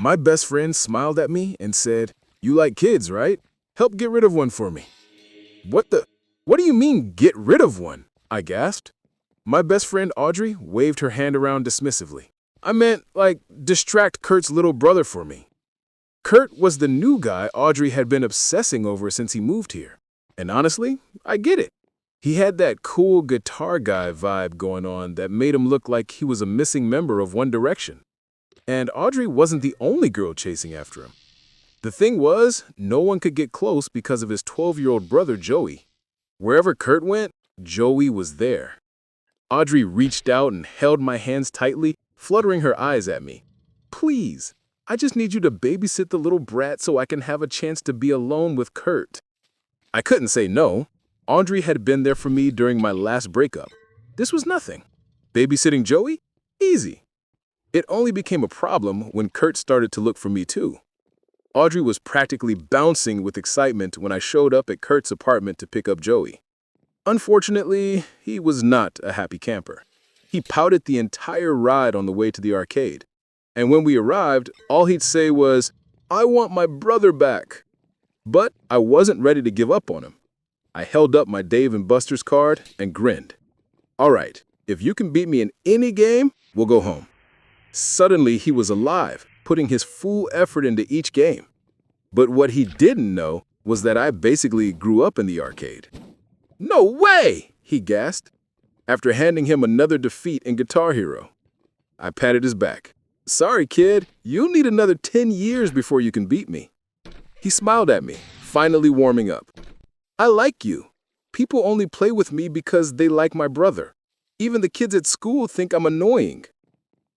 My best friend smiled at me and said, "You like kids, right? Help get rid of one for me." What do you mean, get rid of one? I gasped. My best friend Audrey waved her hand around dismissively. I meant, like, distract Kurt's little brother for me. Kurt was the new guy Audrey had been obsessing over since he moved here. And honestly, I get it. He had that cool guitar guy vibe going on that made him look like he was a missing member of One Direction. And Audrey wasn't the only girl chasing after him. The thing was, no one could get close because of his 12-year-old brother, Joey. Wherever Kurt went, Joey was there. Audrey reached out and held my hands tightly, fluttering her eyes at me. "Please, I just need you to babysit the little brat so I can have a chance to be alone with Kurt." I couldn't say no. Audrey had been there for me during my last breakup. This was nothing. Babysitting Joey? Easy. It only became a problem when Kurt started to look for me too. Audrey was practically bouncing with excitement when I showed up at Kurt's apartment to pick up Joey. Unfortunately, he was not a happy camper. He pouted the entire ride on the way to the arcade. And when we arrived, all he'd say was, "I want my brother back." But I wasn't ready to give up on him. I held up my Dave & Buster's card and grinned. "All right, if you can beat me in any game, we'll go home." Suddenly, he was alive, putting his full effort into each game. But what he didn't know was that I basically grew up in the arcade. "No way!" he gasped, after handing him another defeat in Guitar Hero. I patted his back. "Sorry, kid, you'll need another 10 years before you can beat me." He smiled at me, finally warming up. "I like you. People only play with me because they like my brother. Even the kids at school think I'm annoying."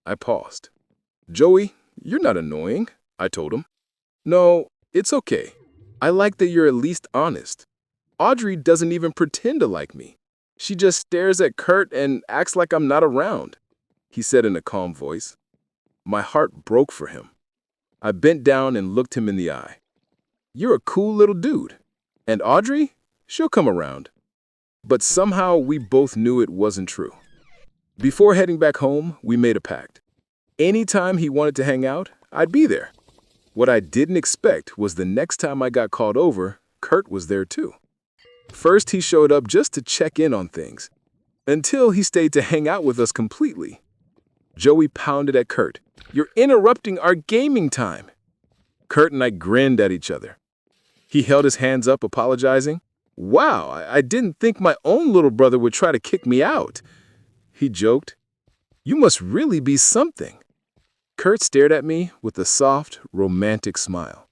I paused. "Joey, you're not annoying," I told him. "No, it's okay. I like that you're at least honest. Audrey doesn't even pretend to like me. She just stares at Kurt and acts like I'm not around," he said in a calm voice. My heart broke for him. I bent down and looked him in the eye. "You're a cool little dude. And Audrey, she'll come around." But somehow we both knew it wasn't true. Before heading back home, we made a pact. Anytime he wanted to hang out, I'd be there. What I didn't expect was the next time I got called over, Kurt was there too. First, he showed up just to check in on things, until he stayed to hang out with us completely. Joey pounded at Kurt. "You're interrupting our gaming time." Kurt and I grinned at each other. He held his hands up, apologizing. "Wow, I didn't think my own little brother would try to kick me out." He joked. "You must really be something." Kurt stared at me with a soft, romantic smile.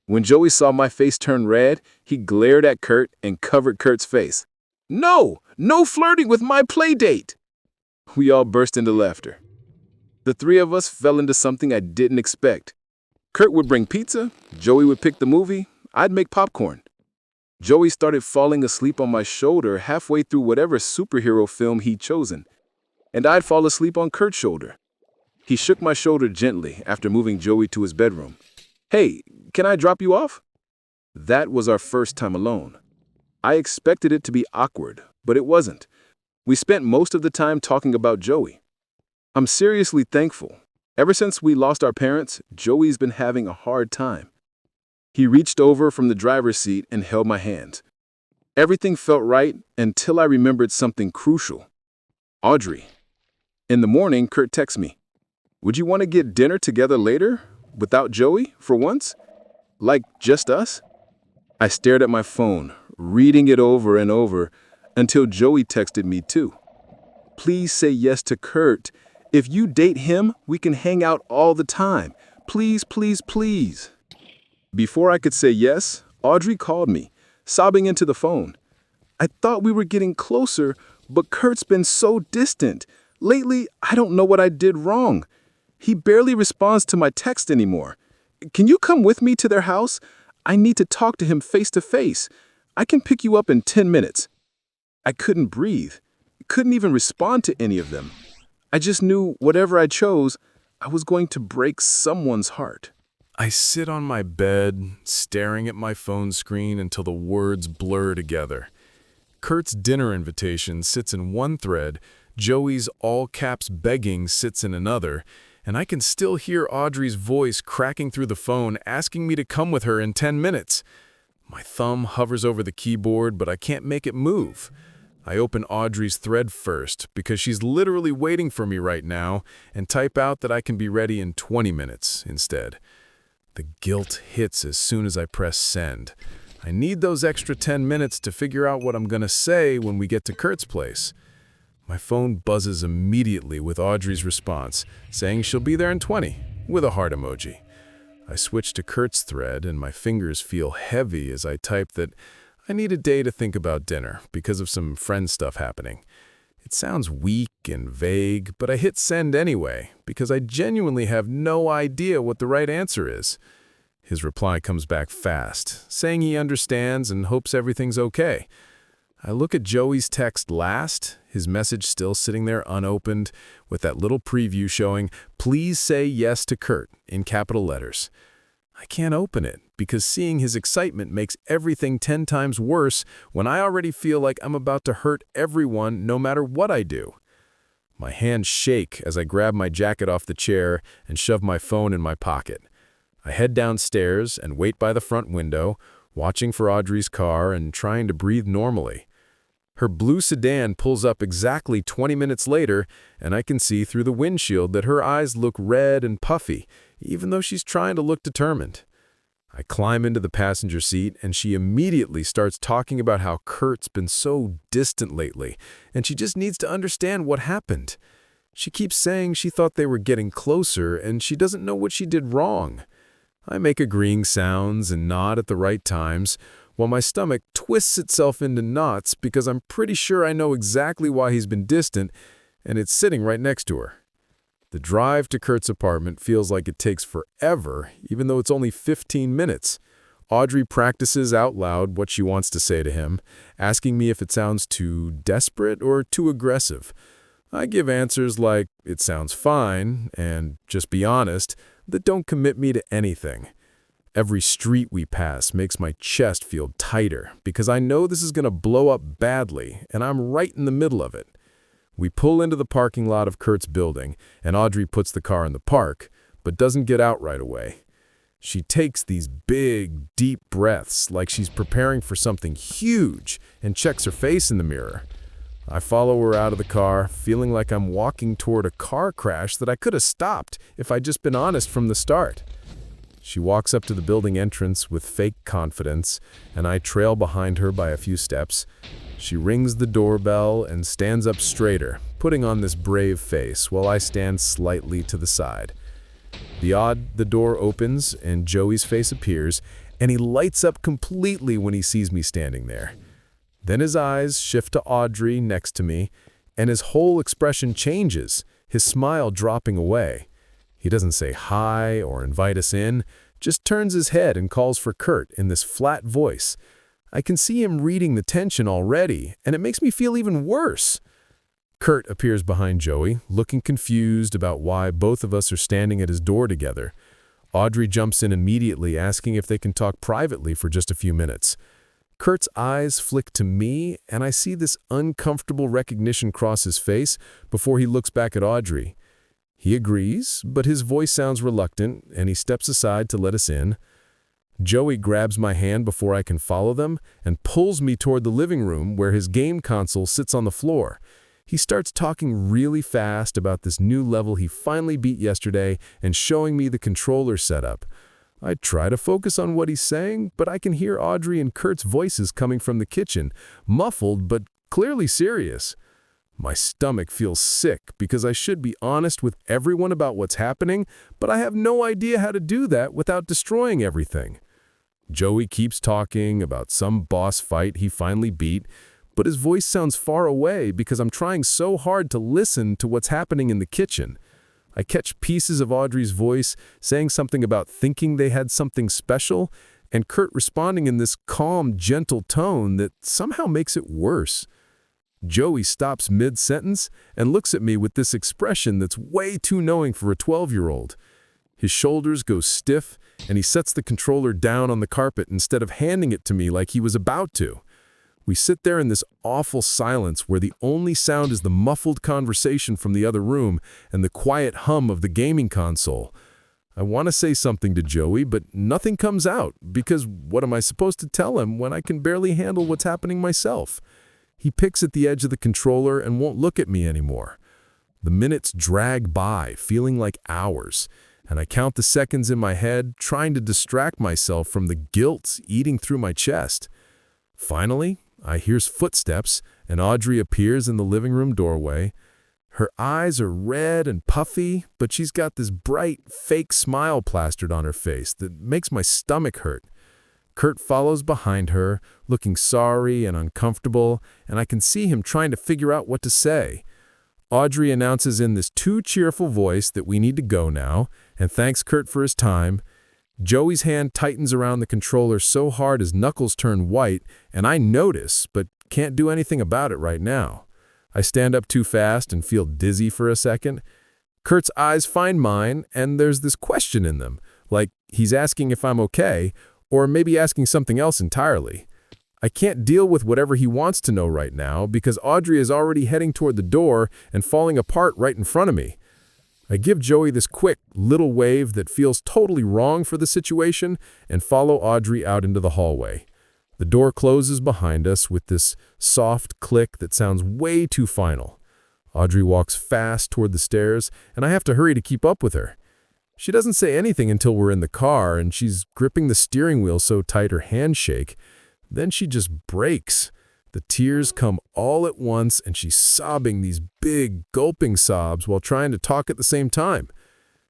When Joey saw my face turn red, he glared at Kurt and covered Kurt's face. "No! No flirting with my playdate!" We all burst into laughter. The three of us fell into something I didn't expect. Kurt would bring pizza, Joey would pick the movie, I'd make popcorn. Joey started falling asleep on my shoulder halfway through whatever superhero film he'd chosen, and I'd fall asleep on Kurt's shoulder. He shook my shoulder gently after moving Joey to his bedroom. "Hey, can I drop you off?" That was our first time alone. I expected it to be awkward, but it wasn't. We spent most of the time talking about Joey. I'm seriously thankful. Ever since we lost our parents, Joey's been having a hard time. He reached over from the driver's seat and held my hand. Everything felt right until I remembered something crucial. Audrey. In the morning, Kurt texted me. "Would you want to get dinner together later? Without Joey, for once? Like just us?" I stared at my phone, reading it over and over, until Joey texted me too. "Please say yes to Kurt. If you date him, we can hang out all the time. Please, please, please." Before I could say yes, Audrey called me, sobbing into the phone. "I thought we were getting closer, but Kurt's been so distant. Lately, I don't know what I did wrong. He barely responds to my text anymore. Can you come with me to their house? I need to talk to him face to face. I can pick you up in 10 minutes. I couldn't breathe, couldn't even respond to any of them. I just knew whatever I chose, I was going to break someone's heart. I sit on my bed, staring at my phone screen until the words blur together. Kurt's dinner invitation sits in one thread, Joey's all-caps begging sits in another, and I can still hear Audrey's voice cracking through the phone asking me to come with her in 10 minutes. My thumb hovers over the keyboard, but I can't make it move. I open Audrey's thread first because she's literally waiting for me right now and type out that I can be ready in 20 minutes instead. The guilt hits as soon as I press send. I need those extra 10 minutes to figure out what I'm gonna say when we get to Kurt's place. My phone buzzes immediately with Audrey's response, saying she'll be there in 20, with a heart emoji. I switch to Kurt's thread and my fingers feel heavy as I type that I need a day to think about dinner because of some friend stuff happening. It sounds weak and vague, but I hit send anyway because I genuinely have no idea what the right answer is. His reply comes back fast, saying he understands and hopes everything's okay. I look at Joey's text last, his message still sitting there unopened, with that little preview showing, "Please say yes to Kurt," in capital letters. I can't open it because seeing his excitement makes everything 10 times worse when I already feel like I'm about to hurt everyone no matter what I do. My hands shake as I grab my jacket off the chair and shove my phone in my pocket. I head downstairs and wait by the front window, watching for Audrey's car and trying to breathe normally. Her blue sedan pulls up exactly 20 minutes later, and I can see through the windshield that her eyes look red and puffy, even though she's trying to look determined. I climb into the passenger seat, and she immediately starts talking about how Kurt's been so distant lately, and she just needs to understand what happened. She keeps saying she thought they were getting closer, and she doesn't know what she did wrong. I make agreeing sounds and nod at the right times, while my stomach twists itself into knots because I'm pretty sure I know exactly why he's been distant, and it's sitting right next to her. The drive to Kurt's apartment feels like it takes forever, even though it's only 15 minutes. Audrey practices out loud what she wants to say to him, asking me if it sounds too desperate or too aggressive. I give answers like, "It sounds fine," and "just be honest," that don't commit me to anything. Every street we pass makes my chest feel tighter because I know this is going to blow up badly, and I'm right in the middle of it. We pull into the parking lot of Kurt's building, and Audrey puts the car in the park, but doesn't get out right away. She takes these big, deep breaths like she's preparing for something huge and checks her face in the mirror. I follow her out of the car, feeling like I'm walking toward a car crash that I could have stopped if I'd just been honest from the start. She walks up to the building entrance with fake confidence, and I trail behind her by a few steps. She rings the doorbell and stands up straighter, putting on this brave face while I stand slightly to the side. The door opens and Joey's face appears, and he lights up completely when he sees me standing there. Then his eyes shift to Audrey next to me, and his whole expression changes, his smile dropping away. He doesn't say hi or invite us in, just turns his head and calls for Kurt in this flat voice. I can see him reading the tension already, and it makes me feel even worse. Kurt appears behind Joey, looking confused about why both of us are standing at his door together. Audrey jumps in immediately, asking if they can talk privately for just a few minutes. Kurt's eyes flick to me, and I see this uncomfortable recognition cross his face before he looks back at Audrey. He agrees, but his voice sounds reluctant, and he steps aside to let us in. Joey grabs my hand before I can follow them and pulls me toward the living room where his game console sits on the floor. He starts talking really fast about this new level he finally beat yesterday and showing me the controller setup. I try to focus on what he's saying, but I can hear Audrey and Kurt's voices coming from the kitchen, muffled but clearly serious. My stomach feels sick because I should be honest with everyone about what's happening, but I have no idea how to do that without destroying everything. Joey keeps talking about some boss fight he finally beat, but his voice sounds far away because I'm trying so hard to listen to what's happening in the kitchen. I catch pieces of Audrey's voice saying something about thinking they had something special, and Kurt responding in this calm, gentle tone that somehow makes it worse. Joey stops mid-sentence and looks at me with this expression that's way too knowing for a 12-year-old. His shoulders go stiff, and he sets the controller down on the carpet instead of handing it to me like he was about to. We sit there in this awful silence where the only sound is the muffled conversation from the other room and the quiet hum of the gaming console. I want to say something to Joey, but nothing comes out, because what am I supposed to tell him when I can barely handle what's happening myself? He picks at the edge of the controller and won't look at me anymore. The minutes drag by, feeling like hours, and I count the seconds in my head, trying to distract myself from the guilt eating through my chest. Finally, I hear footsteps, and Audrey appears in the living room doorway. Her eyes are red and puffy, but she's got this bright, fake smile plastered on her face that makes my stomach hurt. Kurt follows behind her, looking sorry and uncomfortable, and I can see him trying to figure out what to say. Audrey announces in this too cheerful voice that we need to go now, and thanks Kurt for his time. Joey's hand tightens around the controller so hard his knuckles turn white, and I notice, but can't do anything about it right now. I stand up too fast and feel dizzy for a second. Kurt's eyes find mine, and there's this question in them, like he's asking if I'm okay, or maybe asking something else entirely. I can't deal with whatever he wants to know right now because Audrey is already heading toward the door and falling apart right in front of me. I give Joey this quick, little wave that feels totally wrong for the situation and follow Audrey out into the hallway. The door closes behind us with this soft click that sounds way too final. Audrey walks fast toward the stairs, and I have to hurry to keep up with her. She doesn't say anything until we're in the car, and she's gripping the steering wheel so tight her hands shake. Then she just breaks. The tears come all at once, and she's sobbing these big, gulping sobs while trying to talk at the same time.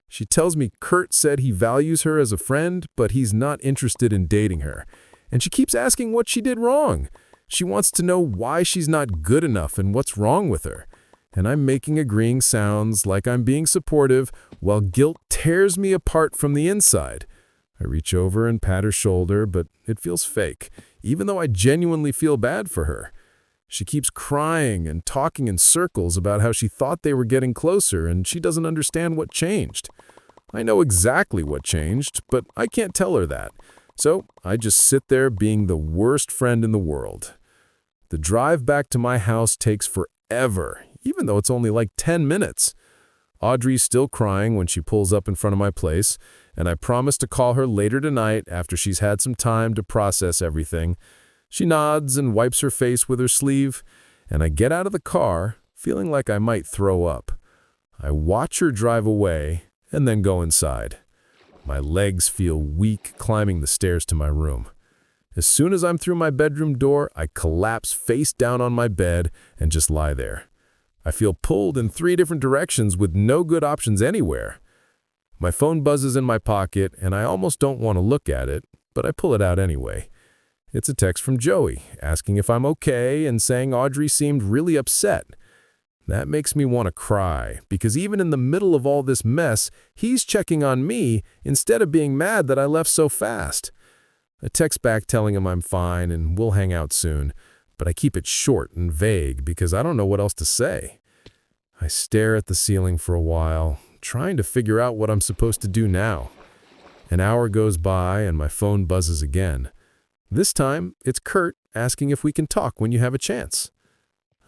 She tells me Kurt said he values her as a friend, but he's not interested in dating her. And she keeps asking what she did wrong. She wants to know why she's not good enough and what's wrong with her. And I'm making agreeing sounds like I'm being supportive while guilt tears me apart from the inside. I reach over and pat her shoulder, but it feels fake, even though I genuinely feel bad for her. She keeps crying and talking in circles about how she thought they were getting closer and she doesn't understand what changed. I know exactly what changed, but I can't tell her that. So I just sit there being the worst friend in the world. The drive back to my house takes forever, even though it's only like 10 minutes. Audrey's still crying when she pulls up in front of my place, and I promise to call her later tonight after she's had some time to process everything. She nods and wipes her face with her sleeve, and I get out of the car, feeling like I might throw up. I watch her drive away and then go inside. My legs feel weak climbing the stairs to my room. As soon as I'm through my bedroom door, I collapse face down on my bed and just lie there. I feel pulled in 3 different directions with no good options anywhere. My phone buzzes in my pocket, and I almost don't want to look at it, but I pull it out anyway. It's a text from Joey, asking if I'm okay and saying Audrey seemed really upset. That makes me want to cry, because even in the middle of all this mess, he's checking on me instead of being mad that I left so fast. I text back telling him I'm fine and we'll hang out soon, but I keep it short and vague because I don't know what else to say. I stare at the ceiling for a while, trying to figure out what I'm supposed to do now. An hour goes by and my phone buzzes again. This time, it's Kurt asking if we can talk when you have a chance.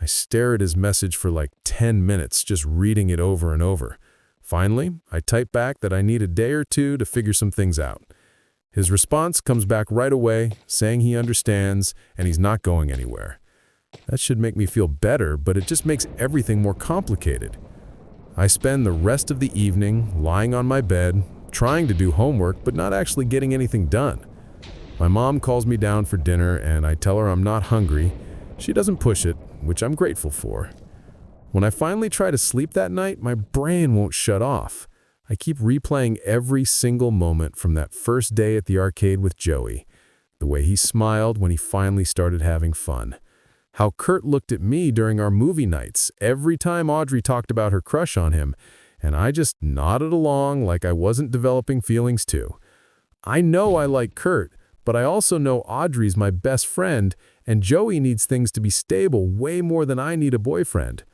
I stare at his message for like 10 minutes, just reading it over and over. Finally, I type back that I need a day or 2 to figure some things out. His response comes back right away, saying he understands and he's not going anywhere. That should make me feel better, but it just makes everything more complicated. I spend the rest of the evening lying on my bed, trying to do homework, but not actually getting anything done. My mom calls me down for dinner, and I tell her I'm not hungry. She doesn't push it, which I'm grateful for. When I finally try to sleep that night, my brain won't shut off. I keep replaying every single moment from that first day at the arcade with Joey. The way he smiled when he finally started having fun. How Kurt looked at me during our movie nights every time Audrey talked about her crush on him, and I just nodded along like I wasn't developing feelings too. I know I like Kurt, but I also know Audrey's my best friend, and Joey needs things to be stable way more than I need a boyfriend.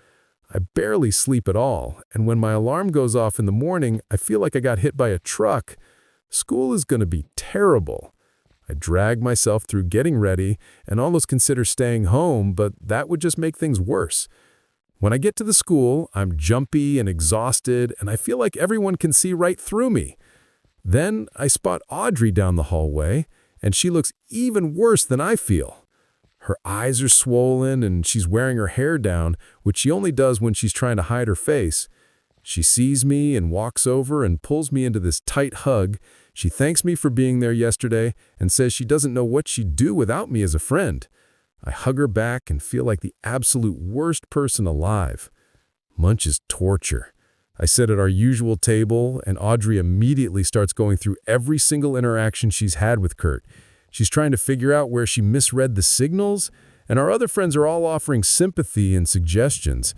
I barely sleep at all, and when my alarm goes off in the morning, I feel like I got hit by a truck. School is going to be terrible. I drag myself through getting ready and almost consider staying home, but that would just make things worse. When I get to the school, I'm jumpy and exhausted, and I feel like everyone can see right through me. Then I spot Audrey down the hallway, and she looks even worse than I feel. Her eyes are swollen, and she's wearing her hair down, which she only does when she's trying to hide her face. She sees me and walks over and pulls me into this tight hug. She thanks me for being there yesterday and says she doesn't know what she'd do without me as a friend. I hug her back and feel like the absolute worst person alive. Lunch is torture. I sit at our usual table, and Audrey immediately starts going through every single interaction she's had with Kurt. She's trying to figure out where she misread the signals, and our other friends are all offering sympathy and suggestions.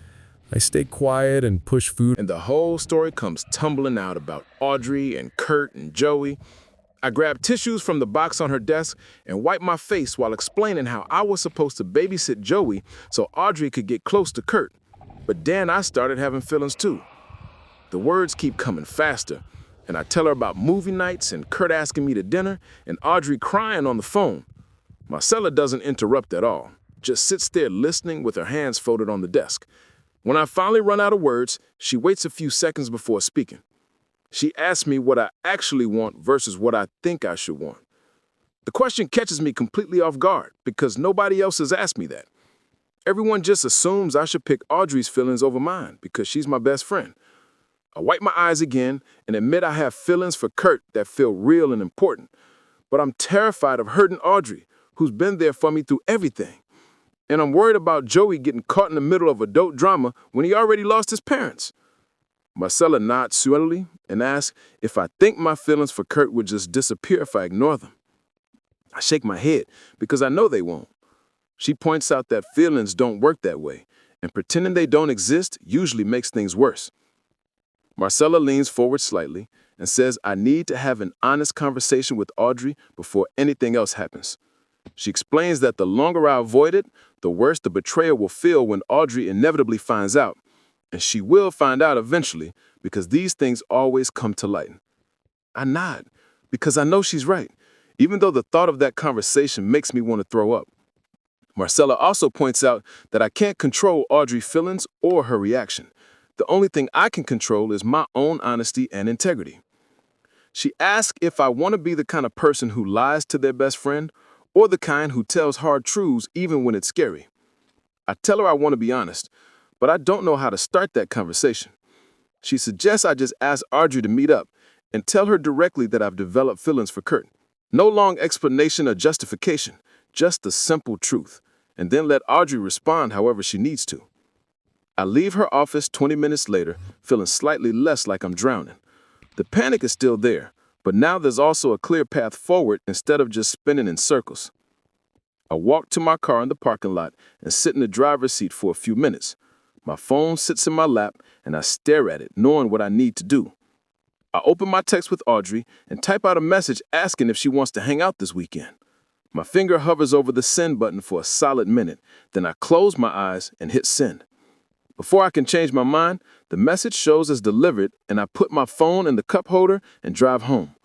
I stay quiet and push food. And the whole story comes tumbling out about Audrey and Kurt and Joey. I grabbed tissues from the box on her desk and wiped my face while explaining how I was supposed to babysit Joey so Audrey could get close to Kurt. But then I started having feelings too. The words keep coming faster, and I tell her about movie nights and Kurt asking me to dinner and Audrey crying on the phone. Marcella doesn't interrupt at all, just sits there listening with her hands folded on the desk. When I finally run out of words, she waits a few seconds before speaking. She asks me what I actually want versus what I think I should want. The question catches me completely off guard because nobody else has asked me that. Everyone just assumes I should pick Audrey's feelings over mine because she's my best friend. I wipe my eyes again and admit I have feelings for Kurt that feel real and important. But I'm terrified of hurting Audrey, who's been there for me through everything. And I'm worried about Joey getting caught in the middle of adult drama when he already lost his parents. Marcella nods sweetly and asks if I think my feelings for Kurt would just disappear if I ignore them. I shake my head because I know they won't. She points out that feelings don't work that way, and pretending they don't exist usually makes things worse. Marcella leans forward slightly and says I need to have an honest conversation with Audrey before anything else happens. She explains that the longer I avoid it, the worse the betrayal will feel when Audrey inevitably finds out. And she will find out eventually because these things always come to light. I nod because I know she's right, even though the thought of that conversation makes me want to throw up. Marcella also points out that I can't control Audrey's feelings or her reaction. The only thing I can control is my own honesty and integrity. She asks if I want to be the kind of person who lies to their best friend or the kind who tells hard truths even when it's scary. I tell her I want to be honest, but I don't know how to start that conversation. She suggests I just ask Audrey to meet up and tell her directly that I've developed feelings for Kurt. No long explanation or justification, just the simple truth, and then let Audrey respond however she needs to. I leave her office 20 minutes later, feeling slightly less like I'm drowning. The panic is still there, but now there's also a clear path forward instead of just spinning in circles. I walk to my car in the parking lot and sit in the driver's seat for a few minutes. My phone sits in my lap, and I stare at it, knowing what I need to do. I open my text with Audrey and type out a message asking if she wants to hang out this weekend. My finger hovers over the send button for a solid minute, then I close my eyes and hit send. Before I can change my mind, the message shows as delivered, and I put my phone in the cup holder and drive home.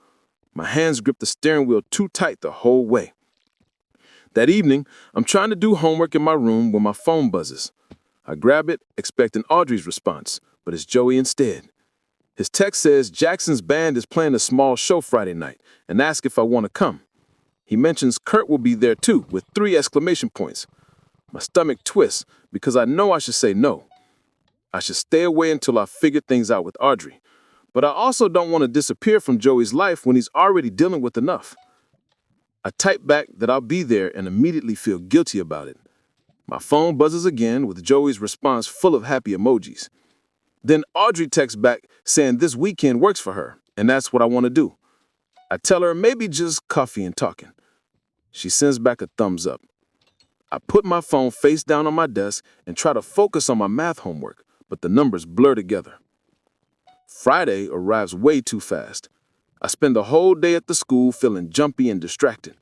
My hands grip the steering wheel too tight the whole way. That evening, I'm trying to do homework in my room when my phone buzzes. I grab it, expecting Audrey's response, but it's Joey instead. His text says Jackson's band is playing a small show Friday night and asks if I want to come. He mentions Kurt will be there too, with 3 exclamation points. My stomach twists because I know I should say no. I should stay away until I figure things out with Audrey. But I also don't want to disappear from Joey's life when he's already dealing with enough. I type back that I'll be there and immediately feel guilty about it. My phone buzzes again with Joey's response full of happy emojis. Then Audrey texts back saying this weekend works for her, and that's what I want to do. I tell her maybe just coffee and talking. She sends back a thumbs up. I put my phone face down on my desk and try to focus on my math homework, but the numbers blur together. Friday arrives way too fast. I spend the whole day at the school feeling jumpy and distracted.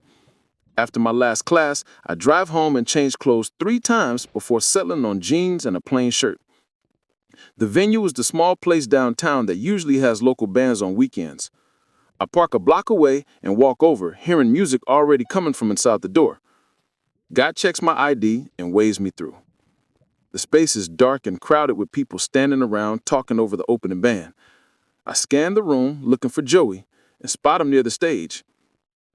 After my last class, I drive home and change clothes 3 times before settling on jeans and a plain shirt. The venue is the small place downtown that usually has local bands on weekends. I park a block away and walk over, hearing music already coming from inside the door. Guy checks my ID and waves me through. The space is dark and crowded with people standing around talking over the opening band. I scan the room looking for Joey and spot him near the stage.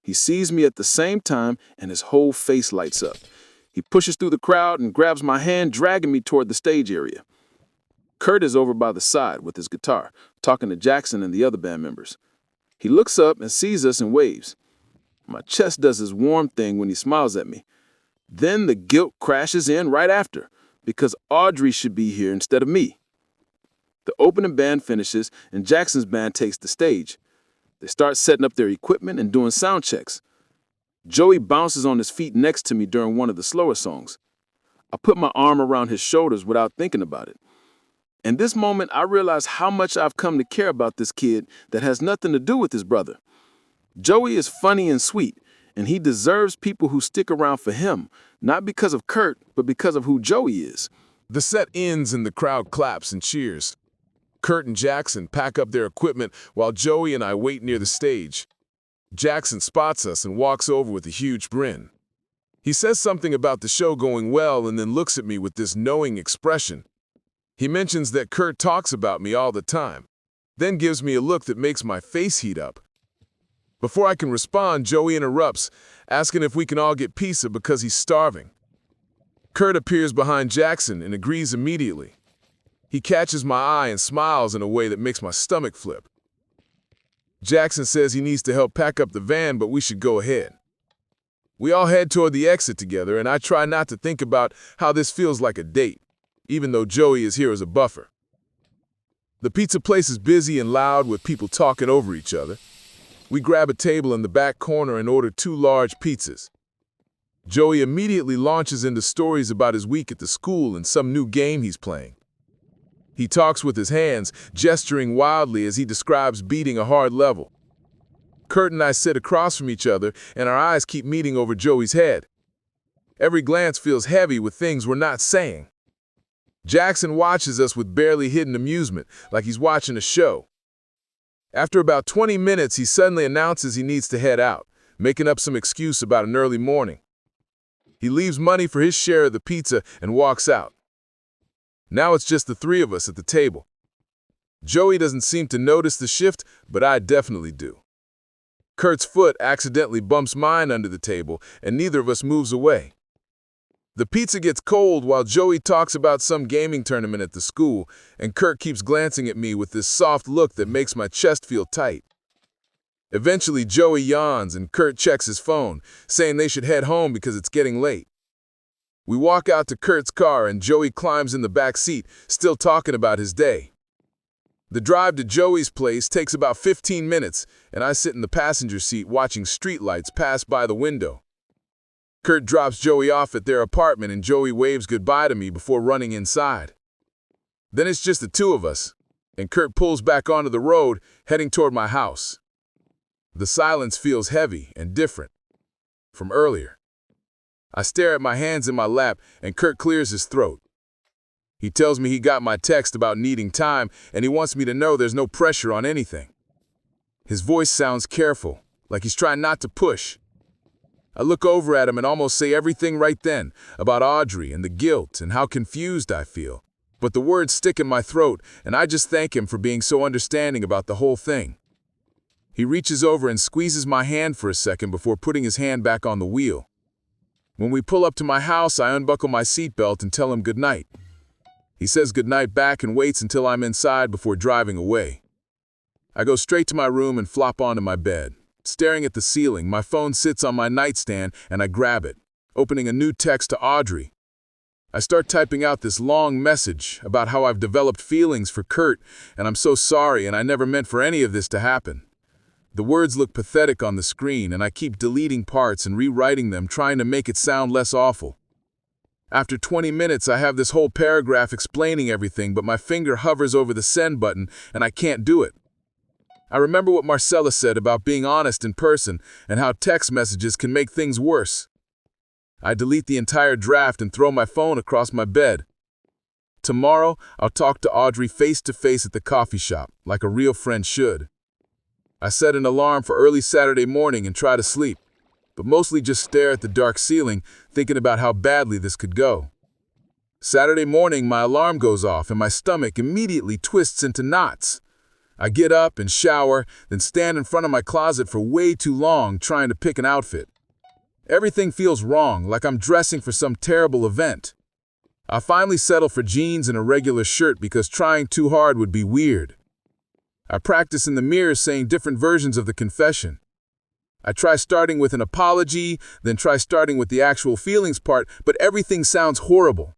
He sees me at the same time and his whole face lights up. He pushes through the crowd and grabs my hand, dragging me toward the stage area. Kurt is over by the side with his guitar, talking to Jackson and the other band members. He looks up and sees us and waves. My chest does his warm thing when he smiles at me. Then the guilt crashes in right after, because Audrey should be here instead of me. The opening band finishes and Jackson's band takes the stage. They start setting up their equipment and doing sound checks. Joey bounces on his feet next to me during one of the slower songs. I put my arm around his shoulders without thinking about it. In this moment, I realize how much I've come to care about this kid that has nothing to do with his brother. Joey is funny and sweet, and he deserves people who stick around for him, not because of Kurt, but because of who Joey is. The set ends and the crowd claps and cheers. Kurt and Jackson pack up their equipment while Joey and I wait near the stage. Jackson spots us and walks over with a huge grin. He says something about the show going well and then looks at me with this knowing expression. He mentions that Kurt talks about me all the time, then gives me a look that makes my face heat up. Before I can respond, Joey interrupts, asking if we can all get pizza because he's starving. Kurt appears behind Jackson and agrees immediately. He catches my eye and smiles in a way that makes my stomach flip. Jackson says he needs to help pack up the van, but we should go ahead. We all head toward the exit together, and I try not to think about how this feels like a date, even though Joey is here as a buffer. The pizza place is busy and loud with people talking over each other. We grab a table in the back corner and order 2 large pizzas. Joey immediately launches into stories about his week at the school and some new game he's playing. He talks with his hands, gesturing wildly as he describes beating a hard level. Kurt and I sit across from each other, and our eyes keep meeting over Joey's head. Every glance feels heavy with things we're not saying. Jackson watches us with barely hidden amusement, like he's watching a show. After about 20 minutes, he suddenly announces he needs to head out, making up some excuse about an early morning. He leaves money for his share of the pizza and walks out. Now it's just the 3 of us at the table. Joey doesn't seem to notice the shift, but I definitely do. Kurt's foot accidentally bumps mine under the table, and neither of us moves away. The pizza gets cold while Joey talks about some gaming tournament at the school, and Kurt keeps glancing at me with this soft look that makes my chest feel tight. Eventually, Joey yawns and Kurt checks his phone, saying they should head home because it's getting late. We walk out to Kurt's car and Joey climbs in the back seat, still talking about his day. The drive to Joey's place takes about 15 minutes, and I sit in the passenger seat watching streetlights pass by the window. Kurt drops Joey off at their apartment and Joey waves goodbye to me before running inside. Then it's just the 2 of us, and Kurt pulls back onto the road, heading toward my house. The silence feels heavy and different from earlier. I stare at my hands in my lap, and Kurt clears his throat. He tells me he got my text about needing time, and he wants me to know there's no pressure on anything. His voice sounds careful, like he's trying not to push. I look over at him and almost say everything right then about Audrey and the guilt and how confused I feel. But the words stick in my throat, and I just thank him for being so understanding about the whole thing. He reaches over and squeezes my hand for a second before putting his hand back on the wheel. When we pull up to my house, I unbuckle my seatbelt and tell him goodnight. He says goodnight back and waits until I'm inside before driving away. I go straight to my room and flop onto my bed. Staring at the ceiling, my phone sits on my nightstand and I grab it, opening a new text to Audrey. I start typing out this long message about how I've developed feelings for Kurt and I'm so sorry and I never meant for any of this to happen. The words look pathetic on the screen and I keep deleting parts and rewriting them, trying to make it sound less awful. After 20 minutes, I have this whole paragraph explaining everything, but my finger hovers over the send button and I can't do it. I remember what Marcella said about being honest in person and how text messages can make things worse. I delete the entire draft and throw my phone across my bed. Tomorrow, I'll talk to Audrey face to face at the coffee shop, like a real friend should. I set an alarm for early Saturday morning and try to sleep, but mostly just stare at the dark ceiling, thinking about how badly this could go. Saturday morning, my alarm goes off and my stomach immediately twists into knots. I get up and shower, then stand in front of my closet for way too long trying to pick an outfit. Everything feels wrong, like I'm dressing for some terrible event. I finally settle for jeans and a regular shirt because trying too hard would be weird. I practice in the mirror saying different versions of the confession. I try starting with an apology, then try starting with the actual feelings part, but everything sounds horrible.